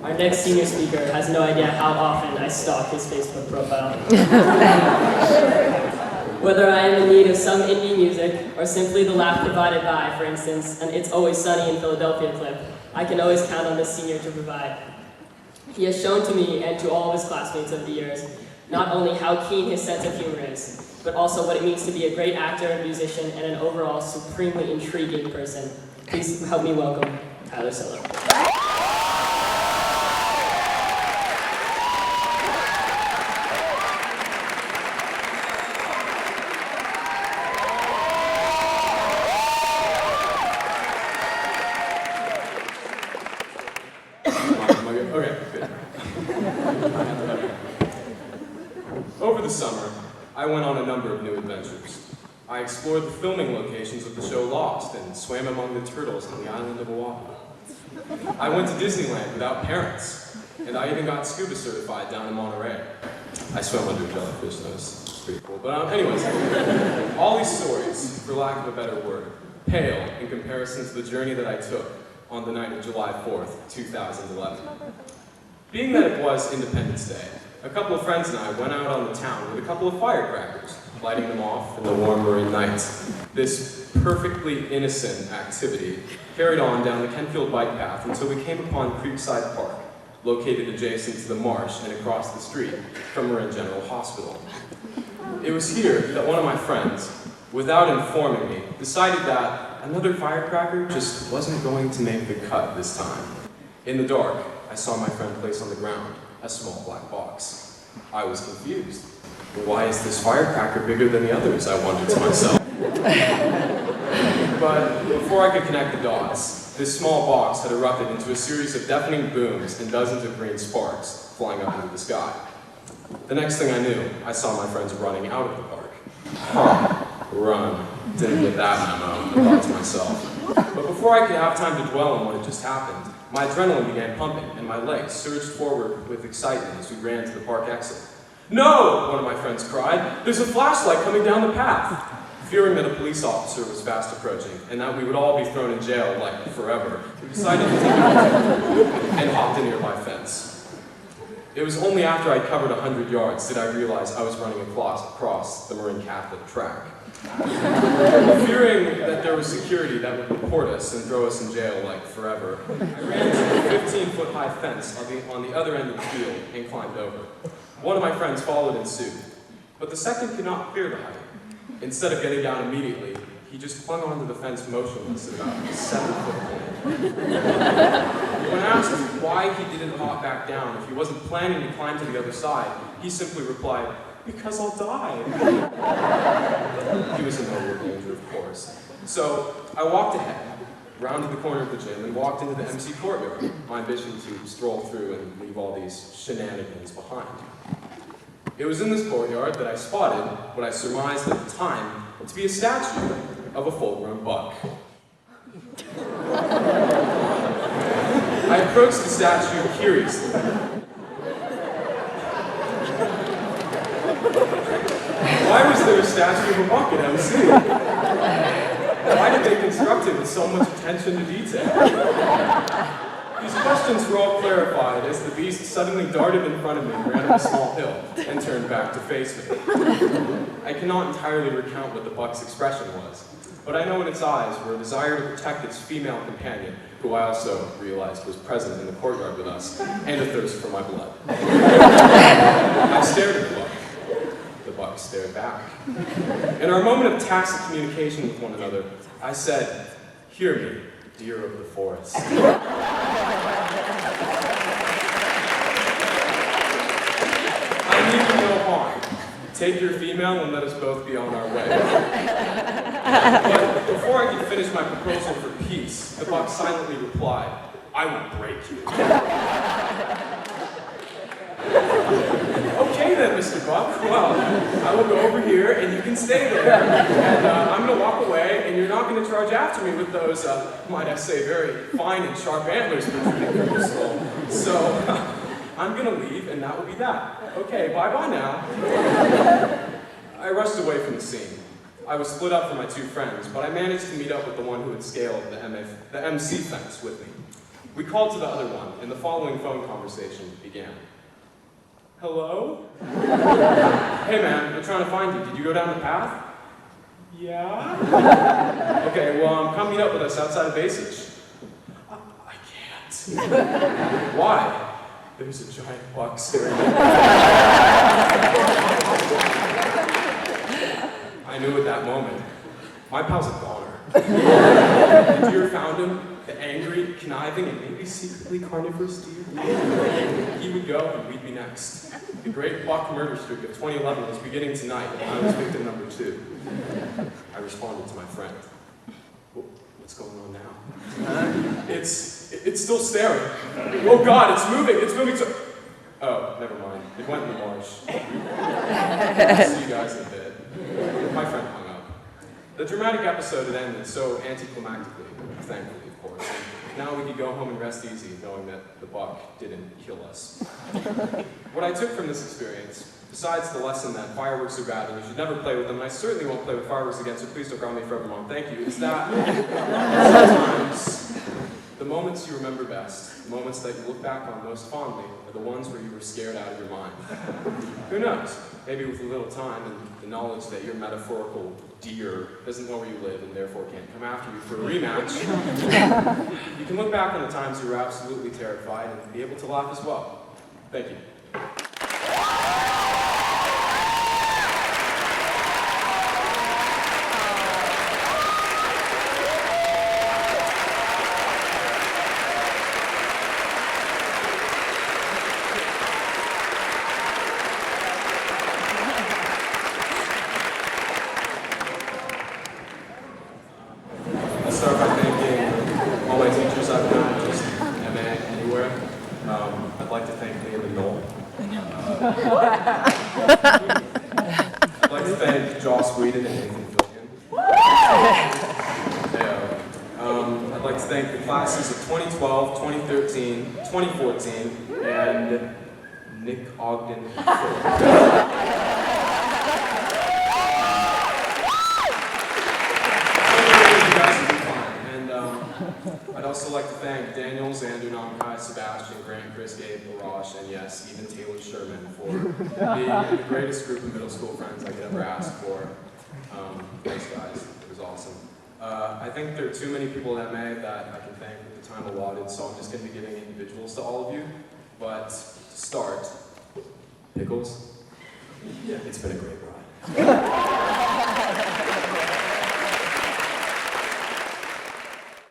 Our next senior speaker has no idea how often I stalk his Facebook profile. Whether I am in need of some indie music, or simply the laugh provided by, for instance, an It's Always Sunny in Philadelphia clip, I can always count on this senior to provide. He has shown to me and to all of his classmates over the years not only how keen his sense of humor is, but also what it means to be a great actor, musician, and an overall supremely intriguing person. Please help me welcome Tyler Sylla. Over the summer, I went on a number of new adventures. I explored the filming locations of the show Lost and swam among the turtles on the island of Oahu. I went to Disneyland without parents, and I even got scuba certified down in Monterey. I swam under a jellyfish, that was pretty cool. But anyways, all these stories, for lack of a better word, pale in comparison to the journey that I took on the night of July 4th, 2011. Being that it was Independence Day, a couple of friends and I went out on the town with a couple of firecrackers, lighting them off in the warm Marin night. This perfectly innocent activity carried on down the Kenfield bike path until we came upon Creekside Park, located adjacent to the marsh and across the street from Marin General Hospital. It was here that one of my friends, without informing me, decided that another firecracker just wasn't going to make the cut this time. In the dark, I saw my friend place on the ground a small black box. I was confused. Why is this firecracker bigger than the others, I wondered to myself. But before I could connect the dots, this small box had erupted into a series of deafening booms and dozens of green sparks flying up into the sky. The next thing I knew, I saw my friends running out of the park. Huh, run. Didn't get that memo, I thought to myself. But before I could have time to dwell on what had just happened, my adrenaline began pumping, and my legs surged forward with excitement as we ran to the park exit. "No!" one of my friends cried. "There's a flashlight coming down the path." Fearing that a police officer was fast approaching, and that we would all be thrown in jail, like, forever, we decided to take an alternative and hopped a nearby fence. It was only after I covered 100 yards did I realize I was running across the Marin Catholic track. Fearing that there was security that would report us and throw us in jail, like, forever, I ran to a 15-foot-high fence on the other end of the field and climbed over. One of my friends followed in suit, but the second could not clear the height. Instead of getting down immediately, he just clung onto the fence motionless at about 7 foot away. When asked why he didn't hop back down if he wasn't planning to climb to the other side, he simply replied, "Because I'll die." He was in no real danger, of course. So I walked ahead, rounded the corner of the gym, and walked into the MC courtyard, my ambition to stroll through and leave all these shenanigans behind. It was in this courtyard that I spotted what I surmised at the time to be a statue of a full-grown buck. I approached the statue curiously. Why was there a statue of a buck at MC? Why did they construct it with so much attention to detail? These questions were all clarified as the beast suddenly darted in front of me, ran up a small hill, and turned back to face me. I cannot entirely recount what the buck's expression was, but I know in its eyes were a desire to protect its female companion, who I also realized was present in the courtyard with us, and a thirst for my blood. I stared at the buck. The buck stared back. In our moment of tacit communication with one another, I said, "Hear me, deer of the forest." I mean you no harm. Take your female and let us both be on our way. But before I could finish my proposal for peace, the buck silently replied, "I will break you." "Okay then, Mr. Buck. Well, I will go over here and you can stay there. And I'm going to walk away and you're not going to charge after me with those, might I say, very fine and sharp antlers protruding from your skull. So I'm going to leave and that will be that. Okay, bye-bye now." I rushed away from the scene. I was split up from my two friends, but I managed to meet up with the one who had scaled the MC fence with me. We called to the other one, and the following phone conversation began. Hello? Hey man, we're trying to find you. Did you go down the path? Yeah? Okay, well, come meet up with us outside of Basage. I can't. Why? There's a giant buck staring at me. I knew at that moment, my pal's a goner. The deer found him, the angry, conniving, and maybe secretly carnivorous deer. He would go, and we'd be next. The great buck murder streak of 2011 was beginning tonight, and I was victim number 2. I responded to my friend. What's going on now? It's still staring. Oh God, it's moving so... Oh, never mind. It went in the marsh. I'll see you guys in a bit. My friend hung up. The dramatic episode had ended so anticlimactically, thankfully, of course. And now we could go home and rest easy, knowing that the buck didn't kill us. What I took from this experience, besides the lesson that fireworks are bad and you should never play with them, and I certainly won't play with fireworks again, so please don't ground me forever, Mom, thank you, is that sometimes the moments you remember best, the moments that you look back on most fondly, are the ones where you were scared out of your mind. Who knows? Maybe with a little time and the knowledge that your metaphorical deer doesn't know where you live and therefore can't come after you for a rematch, you can look back on the times you were absolutely terrified and be able to laugh as well. Thank you. I'll start by thanking all my teachers I've had, just MA anywhere. I'd like to thank Liam and Noel. I'd like to thank Joss Whedon and Nathan Fillion. I'd like to thank the classes of 2012, 2013, 2014, and Nick Ogden and I'd also like to thank Daniel, Xander, Namkai, Sebastian, Grant, Chris, Gabe, Barash, and yes, even Taylor Sherman for being the greatest group of middle school friends I could ever ask for. Thanks guys, it was awesome. I think there are too many people at MA that I can thank with the time allotted, so I'm just going to be giving individuals to all of you. But to start, Pickles, it's been a great ride.